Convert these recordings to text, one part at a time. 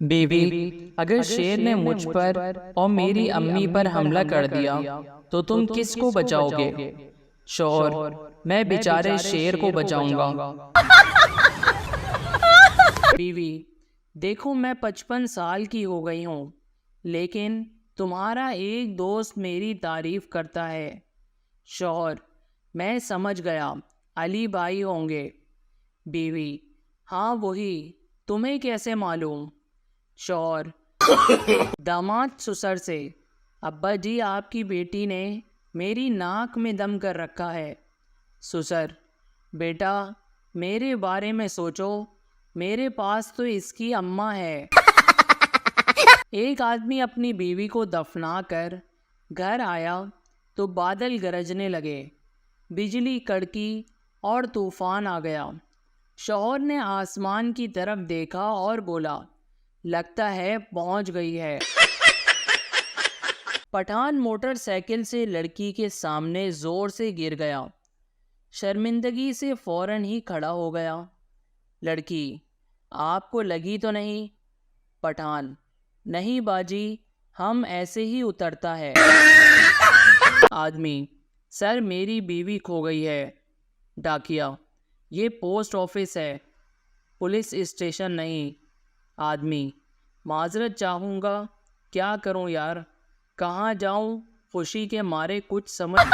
بیوی، اگر شیر نے مجھ پر اور میری امی پر حملہ کر دیا تو تم کس کو بچاؤ گے؟ شوہر: میں بیچارے شیر کو بچاؤں گا۔ بیوی: دیکھو میں 55 سال کی ہو گئی ہوں، لیکن تمہارا ایک دوست میری تعریف کرتا ہے۔ شوہر: میں سمجھ گیا، علی بھائی ہوں گے۔ بیوی: ہاں وہی، تمہیں کیسے معلوم؟ شوہر: داماد سسر سے۔ ابا جی، آپ کی بیٹی نے میری ناک میں دم کر رکھا ہے۔ سسر: بیٹا میرے بارے میں سوچو، میرے پاس تو اس کی اماں ہے۔ ایک آدمی اپنی بیوی کو دفنا کر گھر آیا تو بادل گرجنے لگے، بجلی کڑکی اور طوفان آ گیا۔ شوہر نے آسمان کی طرف دیکھا اور بولا، لگتا ہے پہنچ گئی ہے۔ پٹھان موٹر سائیکل سے لڑکی کے سامنے زور سے گر گیا، شرمندگی سے فوراً ہی کھڑا ہو گیا۔ لڑکی: آپ کو لگی تو نہیں؟ پٹھان: نہیں باجی، ہم ایسے ہی اترتا ہے۔ آدمی: سر میری بیوی کھو گئی ہے۔ ڈاکیا: یہ پوسٹ آفس ہے، پولیس اسٹیشن نہیں۔ آدمی: معذرت چاہوں گا، کیا کروں یار، کہاں جاؤں، خوشی کے مارے کچھ سمجھ۔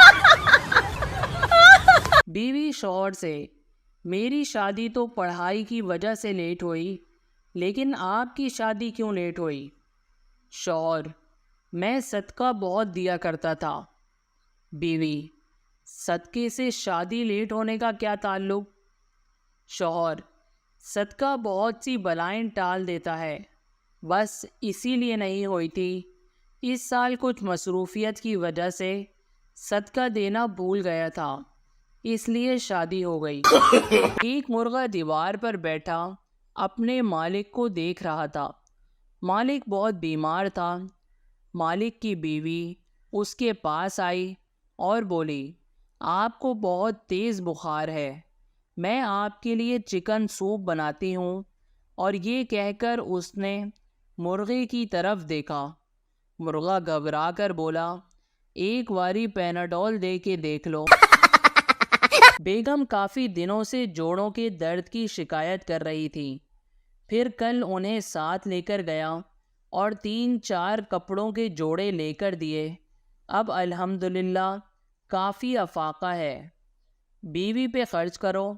بیوی شوہر سے: میری شادی تو پڑھائی کی وجہ سے لیٹ ہوئی، لیکن آپ کی شادی کیوں لیٹ ہوئی؟ شوہر: میں صدقہ بہت دیا کرتا تھا۔ بیوی: صدقے سے شادی لیٹ ہونے کا کیا تعلق؟ شوہر: صدقہ بہت سی بلائیں ٹال دیتا ہے، بس اسی لیے نہیں ہوئی تھی۔ اس سال کچھ مصروفیت کی وجہ سے صدقہ دینا بھول گیا تھا، اس لیے شادی ہو گئی۔ ایک مرغا دیوار پر بیٹھا اپنے مالک کو دیکھ رہا تھا۔ مالک بہت بیمار تھا۔ مالک کی بیوی اس کے پاس آئی اور بولی، آپ کو بہت تیز بخار ہے، میں آپ کے لیے چکن سوپ بناتی ہوں۔ اور یہ کہہ کر اس نے مرغے کی طرف دیکھا۔ مرغا گھبرا کر بولا، ایک واری پیناڈول دے کے دیکھ لو۔ بیگم کافی دنوں سے جوڑوں کے درد کی شکایت کر رہی تھی، پھر کل انہیں ساتھ لے کر گیا اور 3-4 کپڑوں کے جوڑے لے کر دیے۔ اب الحمدللہ کافی افاقہ ہے۔ بیوی پہ خرچ کرو،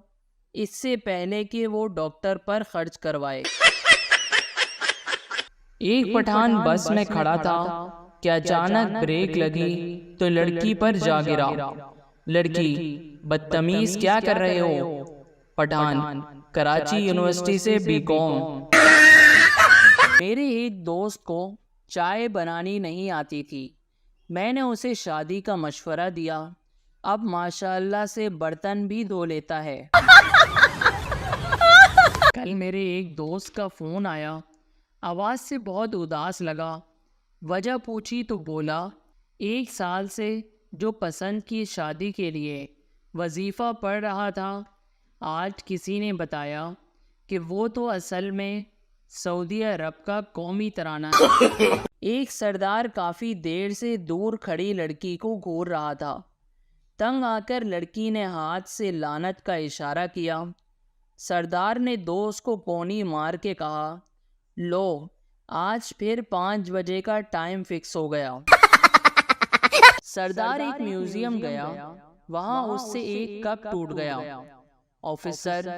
اس سے پہلے کہ وہ ڈاکٹر پر خرچ کروائے۔ ایک پٹھان بس میں کھڑا تھا کہ اچانک بریک لگی تو لڑکی پر جا گرا۔ لڑکی: بدتمیز کیا کر رہے ہو؟ پٹھان: کراچی یونیورسٹی سے B.Com۔ میرے ایک دوست کو چائے بنانی نہیں آتی تھی، میں نے اسے شادی کا مشورہ دیا، اب ماشاءاللہ سے برتن بھی دھو لیتا ہے۔ کل میرے ایک دوست کا فون آیا، آواز سے بہت اداس لگا۔ وجہ پوچھی تو بولا، 1 سال سے جو پسند کی شادی کے لیے وظیفہ پڑھ رہا تھا، آج کسی نے بتایا کہ وہ تو اصل میں سعودی عرب کا قومی ترانہ ہے۔ ایک سردار کافی دیر سے دور کھڑی لڑکی کو گھور رہا تھا۔ تنگ آ کر لڑکی نے ہاتھ سے لعنت کا اشارہ کیا۔ سردار نے دوست کو پونی مار کے کہا، لو آج پھر 5 بجے کا ٹائم فکس ہو گیا۔ سردار ایک میوزیم گیا، وہاں اس سے ایک کپ ٹوٹ گیا۔ آفیسر،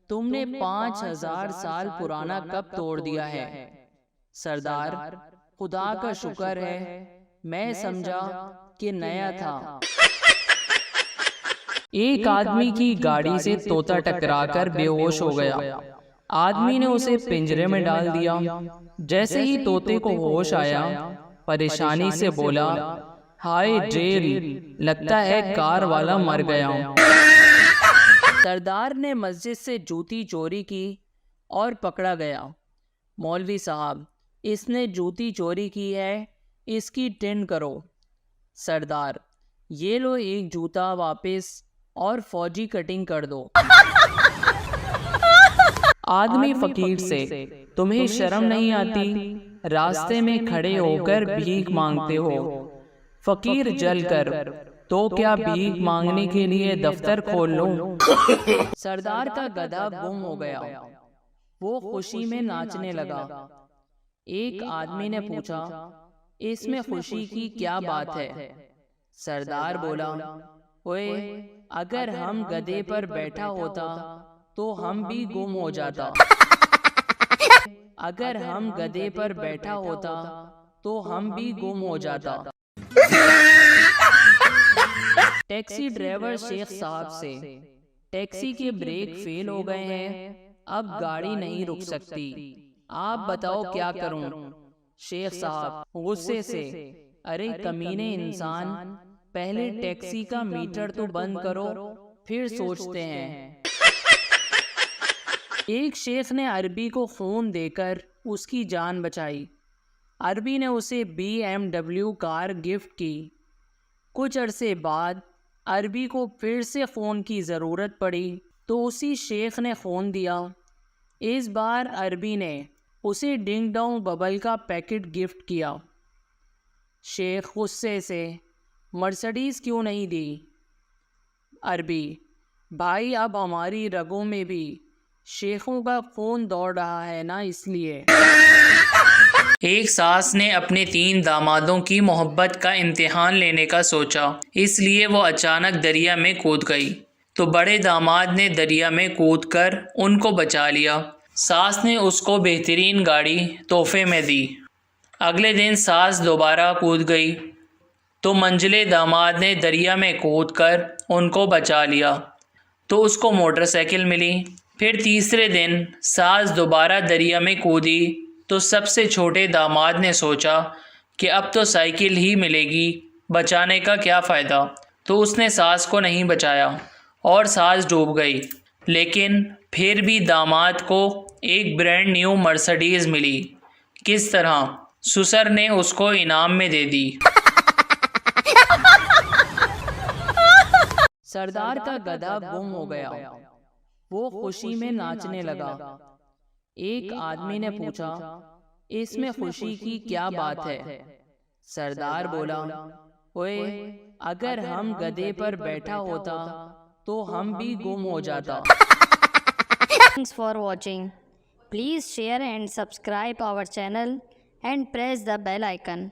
تم نے 5000 سال پرانا کپ توڑ دیا ہے۔ سردار: خدا کا شکر ہے، میں سمجھا کہ نیا تھا۔ ایک آدمی کی گاڑی سے طوطا ٹکرا کر بے ہوش ہو گیا۔ آدمی نے اسے پنجرے میں ڈال دیا۔ جیسے ہی طوطے کو ہوش آیا، پریشانی سے بولا، ہائے جیل، لگتا ہے کار والا مر گیا۔ سردار نے مسجد سے جوتی چوری کی اور پکڑا گیا۔ مولوی صاحب، اس نے جوتی چوری کی ہے، اس کی ٹن کرو۔ سردار: یہ لو ایک جوتا واپس اور فوجی کٹنگ کر دو۔ آدمی فقیر سے، تمہیں شرم نہیں آتی؟ راستے میں کھڑے ہو کر بھیک مانگتے ہو۔ فقیر جل کر، تو کیا بھیک مانگنے کے لیے دفتر کھول لوں؟ سردار کا گدھا گم ہو گیا، وہ خوشی میں ناچنے لگا۔ ایک آدمی نے پوچھا، اس میں خوشی کی کیا بات ہے؟ سردار بولا، اوئے اگر ہم گدھے پر بیٹھا ہوتا تو ہم بھی گم ہو جاتا۔ اگر ہم گدھے پر بیٹھا ہوتا تو ہم بھی گم ہو جاتا۔ ٹیکسی ڈرائیور شیخ صاحب سے، ٹیکسی کے بریک فیل ہو گئے ہیں، اب گاڑی نہیں رک سکتی، آپ بتاؤ کیا کروں؟ شیخ صاحب غصے سے، ارے کمینے انسان، پہلے ٹیکسی کا میٹر تو بند کرو، پھر سوچتے ہیں۔ ایک شیخ نے عربی کو خون دے کر اس کی جان بچائی۔ عربی نے اسے BMW کار گفٹ کی۔ کچھ عرصے بعد عربی کو پھر سے خون کی ضرورت پڑی تو اسی شیخ نے خون دیا۔ اس بار عربی نے اسے ڈنگ ڈونگ ببل کا پیکٹ گفٹ کیا۔ شیخ غصے سے، مرسڈیز کیوں نہیں دی؟ عربی، بھائی اب ہماری رگوں میں بھی شیخوں کا خون دوڑ رہا ہے نا، اس لیے۔ ایک ساس نے اپنے 3 دامادوں کی محبت کا امتحان لینے کا سوچا، اس لیے وہ اچانک دریا میں کود گئی تو بڑے داماد نے دریا میں کود کر ان کو بچا لیا۔ ساس نے اس کو بہترین گاڑی تحفے میں دی۔ اگلے دن ساس دوبارہ کود گئی تو منجلے داماد نے دریا میں کود کر ان کو بچا لیا تو اس کو موٹر سائیکل ملی۔ پھر تیسرے دن ساس دوبارہ دریا میں کودی تو سب سے چھوٹے داماد نے سوچا کہ اب تو سائیکل ہی ملے گی، بچانے کا کیا فائدہ، تو اس نے ساس کو نہیں بچایا اور ساس ڈوب گئی۔ لیکن پھر بھی داماد کو ایک برانڈ نیو مرسڈیز ملی۔ کس طرح؟ سسر نے اس کو انعام میں دے دی۔ سردار کا گدھا گم ہو گیا، وہ خوشی میں ناچنے لگا۔ ایک آدمی نے پوچھا، اس میں خوشی کی کیا بات ہے؟ سردار بولا، اوئے اگر ہم گدھے پر بیٹھا ہوتا تو ہم بھی گم ہو جاتا۔ Thanks for watching. Please share and subscribe our channel and press the bell icon.